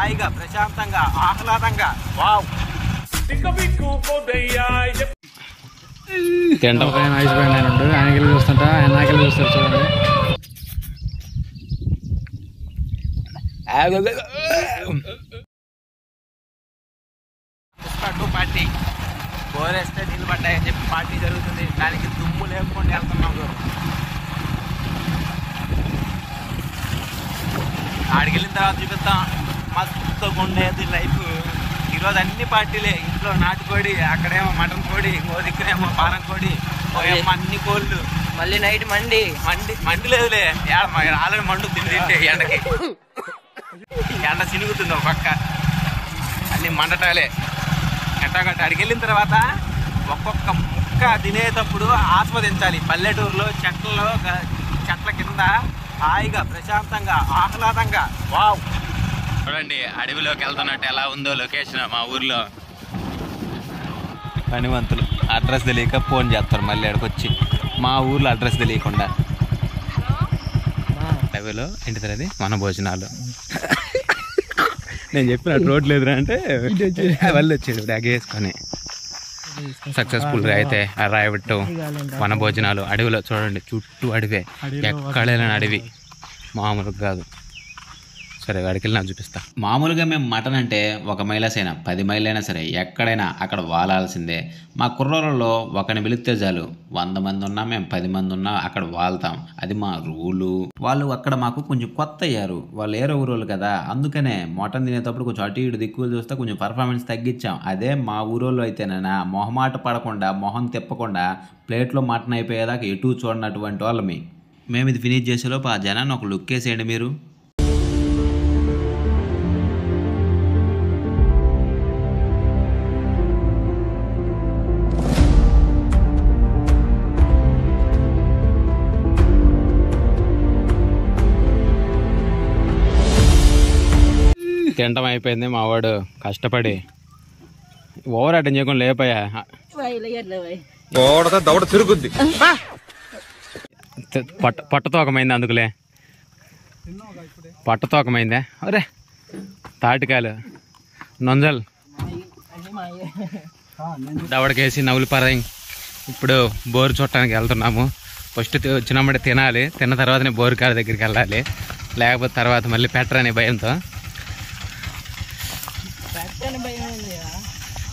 హాయిగా ప్రశాంతంగా ఆహ్లాదంగా వావ్ తింటపైన ఐస్ బ్యాండ్ ఆయన ఉండు, ఆయనకెళ్ళి చూస్తుంటా, ఆయన నాకెళ్ళి చూస్తారు చూడండి. పార్టీ బోరేస్తే నీళ్ళు పడ్డాయని చెప్పి పార్టీ జరుగుతుంది. దానికి దుమ్ము లేకుండా వెళ్తున్నాం. ఆడికి వెళ్ళిన తర్వాత చూపిస్తాం మస్తుగా ఉండేది లైఫ్. ఈరోజు అన్ని పార్టీలే. ఇంట్లో నాటుకోడి, అక్కడేమో మటన్ కోడి, ఇంకో దిక్కునేమో పారం కోడి, ఏమో అన్ని కోళ్ళు. మళ్ళీ నైట్ మండి లేదులే, ఆల్రెడీ మండు తింటే ఎండకి ఎండ చినుగుతుంది ఒక పక్క, అన్ని మండటాలే. ఎట్టాగట్ట అడిగి వెళ్ళిన తర్వాత ఒక్కొక్క ముక్క తినేటప్పుడు ఆస్వాదించాలి. పల్లెటూరులో చెట్ల కింద హాయిగా ప్రశాంతంగా ఆహ్లాదంగా వావ్. చూడండి అడవిలోకి వెళ్తున్నట్టు ఎలా ఉందో లొకేషన్. మా ఊర్లో పనివంతులు అడ్రస్ తెలియక ఫోన్ చేస్తారు మళ్ళీ అక్కడికి వచ్చి. మా ఊర్లో అడ్రస్ తెలియకుండా అడవిలో ఏంటి అది మన భోజనాలు. నేను చెప్పినట్టు రోడ్ లేదురా అంటే వాళ్ళు వచ్చాడు బ్యాగ్ వేసుకొని. సక్సెస్ఫుల్గా అయితే రాయబట్టు వన భోజనాలు అడవిలో. చూడండి చుట్టూ అడవే, ఎక్కడైనా అడవి, మామూలుగా కాదు. సరే వాడికి వెళ్ళి నాకు చూపిస్తా. మామూలుగా మేము మటన్ అంటే 1 మైలైనా 10 మైళ్ళైనా సరే ఎక్కడైనా అక్కడ వాలాల్సిందే. మా కుర్రోళ్ళలో ఒకరిని పిలిస్తే చాలు, 100 మంది ఉన్నా మేము 10 మంది ఉన్నా అక్కడ వాళ్తాం. అది మా రూలు. వాళ్ళు అక్కడ మాకు కొంచెం కొత్త అయ్యారు, వాళ్ళు ఏరో ఊరోళ్ళు కదా, అందుకనే మటన్ తినేటప్పుడు కొంచెం అటు ఇటు దిక్కులు చూస్తే కొంచెం పర్ఫార్మెన్స్ తగ్గించాం. అదే మా ఊరోళ్ళు అయితేనైనా మొహమాట పడకుండా మొహం తిప్పకుండా ప్లేట్లో మటన్ అయిపోయేదాకా ఎటు చూడనటువంటి వాళ్ళమి. మేము ఇది ఫినిష్ చేసేలోపు ఆ జనాన్ని ఒక లుక్ వేసేయండి మీరు. తినటం అయిపోయింది. మా వాడు కష్టపడి ఓవర్ అటెండ్ చేయకుండా లేపాయా, తిరుగుద్ది. పొట్టతోకమైంది, అందుకులే పొట్టతోకమైందే. అరే తాటికాయలు నొంజల్ దవడకేసి నవ్వులు పరాయి. ఇప్పుడు బోరు చుట్టానికి వెళ్తున్నాము. ఫస్ట్ వచ్చినప్పుడే తినాలి, తిన్న తర్వాతనే బోరుకాయ దగ్గరికి వెళ్ళాలి, లేకపోతే తర్వాత మళ్ళీ పెట్టరనే భయంతో.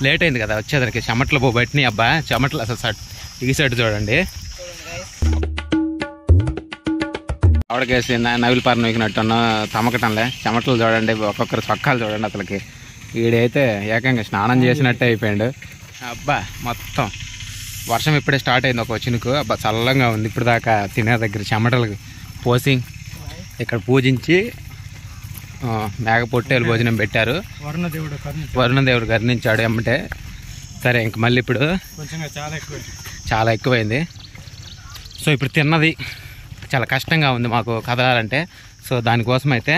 లేట్ అయింది కదా వచ్చేసరికి, చెమట్లు బట్టినాయి అబ్బా, చెమట్లు అసలు ఈ సైడ్ చూడండి. ఆవిడకేసి నవిలి పారను ఎక్కినట్టున్నా తమకటంలే. చెమటలు చూడండి, ఒక్కొక్కరు చొక్కాలు చూడండి. అసలుకి వీడైతే ఏకంగా స్నానం చేసినట్టే అయిపోయాడు. అబ్బా మొత్తం వర్షం ఇప్పుడే స్టార్ట్ అయింది, ఒక చినుకు. అబ్బా చల్లంగా ఉంది. ఇప్పుడు దాకా తినే దగ్గర చెమటలకు పోసి ఇక్కడ పూజించి మేక పొట్టేలు భోజనం పెట్టారు. వరుణదేవుడు కరుణించాడు ఎమ్మటే. సరే ఇంక మళ్ళీ ఇప్పుడు చాలా ఎక్కువైంది. సో ఇప్పుడు తిన్నది చాలా కష్టంగా ఉంది మాకు కదలాలంటే. సో దానికోసం అయితే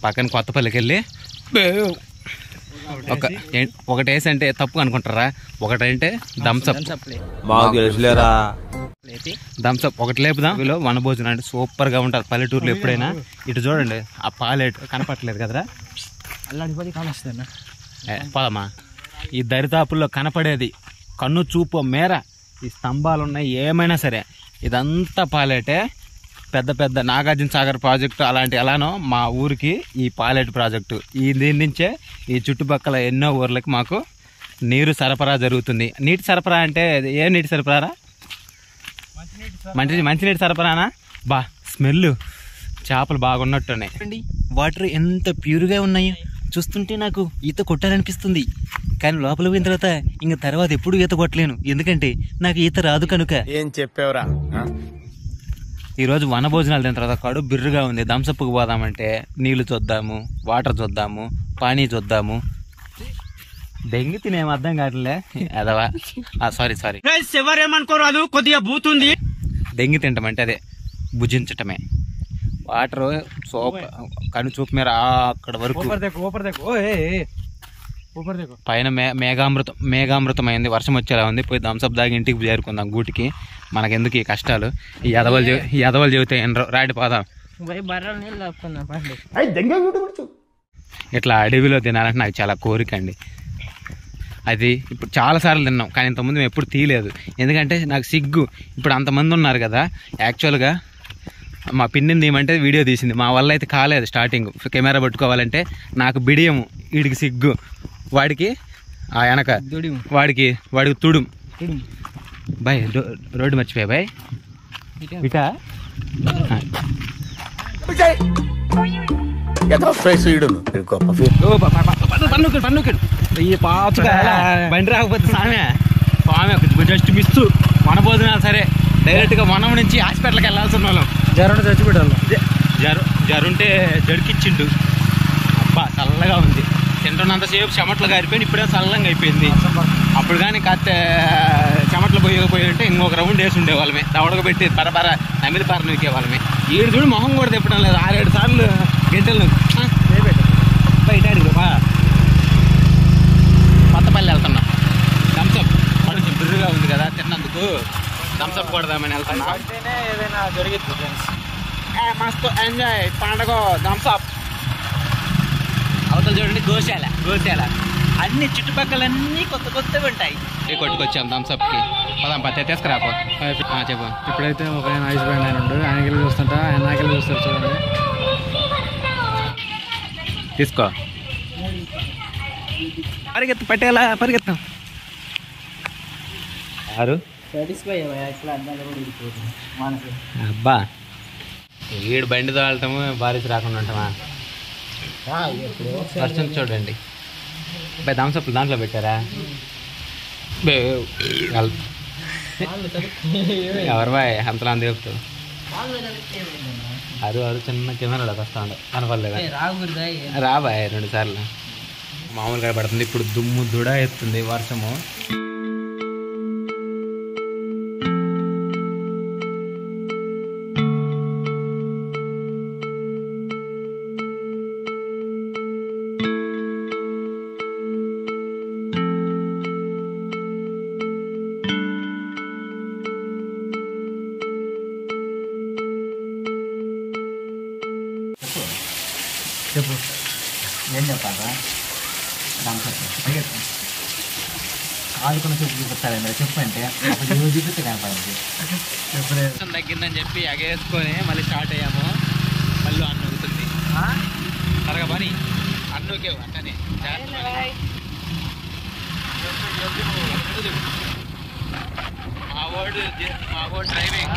పక్కన కొత్తపల్లికి వెళ్ళి ఒకటి వేసి అంటే తప్పు అనుకుంటారా, ఒకటంటే థమ్స్అప్ థమ్స్అప్ ఒకటి లేపుదాం. వీళ్ళు వనభోజనం అంటే సూపర్గా ఉంటుంది పల్లెటూరులో. ఎప్పుడైనా ఇటు చూడండి, ఆ పాలేటు కనపట్లేదు కదరా, పోదమ్మా. ఈ దరిదాపుల్లో కనపడేది కన్ను చూపు మేర ఈ స్తంభాలు ఉన్నాయి, ఏమైనా సరే ఇదంతా పాలేటే. పెద్ద పెద్ద నాగార్జున సాగర్ ప్రాజెక్టు అలాంటి ఎలానో మా ఊరికి ఈ పాలేటు ప్రాజెక్టు. దీని నుంచే ఈ చుట్టుపక్కల ఎన్నో ఊర్లకి మాకు నీరు సరఫరా జరుగుతుంది. నీటి సరఫరా అంటే ఏ నీటి సరఫరారా? మంచినీటి సరఫరానా? బా స్మెల్ చేపలు బాగున్నట్టున్నాయి. వాటర్ ఎంత ప్యూర్గా ఉన్నాయి, చూస్తుంటే నాకు ఈత కొట్టాలనిపిస్తుంది. కానీ లోపల పోయిన తర్వాత ఇంక తర్వాత ఎప్పుడు ఈత కొట్టలేను, ఎందుకంటే నాకు ఈత రాదు కనుక. ఏం చెప్పావురా? ఈరోజు వన భోజనాలు తిన్న తర్వాత కడుపు బిర్రుగా ఉంది. థమ్స్అప్కి పోదామంటే నీళ్లు చూద్దాము, వాటర్ చూద్దాము, పానీ చూద్దాము. దెంగి తినేం అర్థం కావట్లే అదవా. సారీ ఎవరేమనుకోరాదు, కొద్దిగా బూతుంది. దెంగి తింటామంటే అదే భుజించటమే. వాటర్ కను చూపు మేర అక్కడ వరకు పైన మేఘామృతమైంది. వర్షం వచ్చేలా ఉంది. పోయి థమ్స్అప్ దాగి ఇంటికి చేరుకుందాం గూటికి. మనకెందుకు ఈ కష్టాలు? ఈ ఎదవలు చెబితే రాడి పోదాం. ఇట్లా అడవిలో తినాలంటే నాకు చాలా కోరిక అండి. అది ఇప్పుడు చాలాసార్లు తిన్నాం, కానీ ఇంతకుముందు మేము ఎప్పుడు తీయలేదు. ఎందుకంటే నాకు సిగ్గు. ఇప్పుడు అంతమంది ఉన్నారు కదా, యాక్చువల్గా మా పిన్నిని తీయమంటే వీడియో తీసింది, మా వల్ల అయితే కాలేదు. స్టార్టింగ్ కెమెరా పట్టుకోవాలంటే నాకు బిడియము, వీడికి సిగ్గు, వాడికి ఆ వెనక వాడికి తుడుం. బాయ్ రోడ్డు మర్చిపోయా బాయ్ ఇటా బండి రాకపోతే స్వామి జస్ట్ మిస్ వనభోజనాలు. సరే డైరెక్ట్గా వనం నుంచి హాస్పిటల్కి వెళ్ళాల్సిన వాళ్ళం. జ్వరం చచ్చిపెట్టాలి. జరుంటే జడికిచ్చిండు. అబ్బా చల్లగా ఉంది, తింటున్నంతసేపు చెమట్లు గారిపోయింది, ఇప్పుడే చల్లంగా అయిపోయింది. అప్పుడు కానీ కాస్త చెమట్లు పోయకపోయింటే ఇంకొక రౌండ్ వేసి ఉండేవాళ్ళమే, దవడకు పెట్టి పరపర నమిలి పార నూకే వాళ్ళమే. ఈడు చూడు మొహం కూడా తిప్పడం లేదు, 6-7 సార్లు గంటలు బయట బా. కొత్తపల్లి వెళ్తున్నా, థమ్స్అప్ కొంచెం బిర్రుగా ఉంది కదా తిన్నందుకు, థమ్స్అప్ కొడదామని వెళ్తున్నా. ఏదైనా జరిగింది మస్తు ఎంజాయ్ పండగ థమ్స్అప్. అవతల చూడండి గోశాల అన్ని చుట్టుపక్కలన్నీ కొత్తవి ఉంటాయి. కొట్టుకొచ్చాం థమ్స్అప్కి. పదాం పత్తి తీసుకురాపో. చెప్పు. ఇప్పుడైతే ఒక ఆయన ఐస్ బ్యాండ్ ఆయన ఉండు, ఆయనకెళ్ళి చూస్తుంటా, ఆయన నాకెళ్ళి చూస్తారు చూడండి. తీసుకో, పరిగెత్తు, పట్టేలా పరిగెత్తాం. అబ్బా వీడు బండి తోలటము బారిసి రాకుండా ఉంటామా. వర్షం చూడండి బాయ్, థమ్స్అప్లు దాంట్లో పెట్టారా? ఎవరు బాయ్ అంతలా అంది చెప్తూ అరు చిన్న కెమెరాలోకి వస్తా ఉండే కనపడలేదా? రా బాయ్ 2 సార్లు. మామూలుగా పడుతుంది, ఇప్పుడు దుమ్ము దుడ ఎత్తుంది వర్షము. చెప్పు, ఏం చెప్పాలా? ఆడుకున్న చెప్పు చూపిస్తారు మీరు చెప్పంటే అప్పుడు చూపిస్తే కనపడింది. తగ్గిందని చెప్పి ఎగేసుకొని మళ్ళీ స్టార్ట్ అయ్యాము. మళ్ళీ అన్ను అవుతుంది త్వరగా పని అన్నుకే అట్టనే మా వాడు డ్రైవింగ్,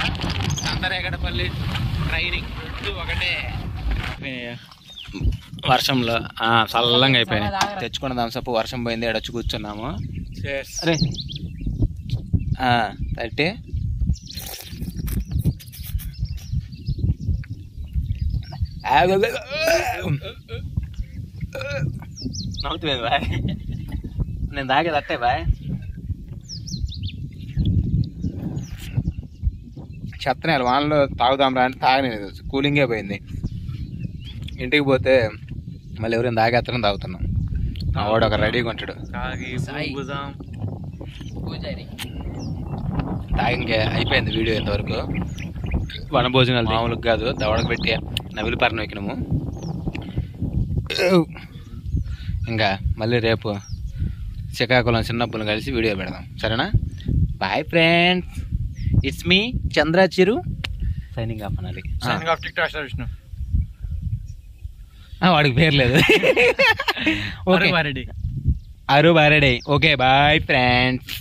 సంతరేగడపల్లి ట్రైనింగ్ ఒకటే. వర్షంలో చల్లంగా అయిపోయినాయి. తెచ్చుకున్న థమ్స్అప్ వర్షం పోయింది, ఎడొచ్చి కూర్చున్నాము. అరే థర్టీ నవ్వుతుంది బాయ్, నేను తాగేది అట్టే బాయ్. చెత్తనే వానలో తాగుదాం రా అంటే తాగలేదు, కూలింగే పోయింది. ఇంటికి పోతే మళ్ళీ ఎవరైనా తాగేత్తడం తాగుతున్నాం. మా వాడు ఒక రెడీగా ఉంటాడు, తాగింకే అయిపోయింది వీడియో ఇంతవరకు. వనభోజనాలు మామూలుగా కాదు, దవడకు పెట్టి నవిలి పారను ఎక్కినాము. ఇంకా మళ్ళీ రేపు శ్రీకాకుళం చిన్నప్పులు కలిసి వీడియో పెడదాం, సరేనా? Bye friends, it's me Chandra Chiru signing off అనాలి. విష్ణు వాడికి పేరు లేదు. అరు బారెడే. Okay bye friends.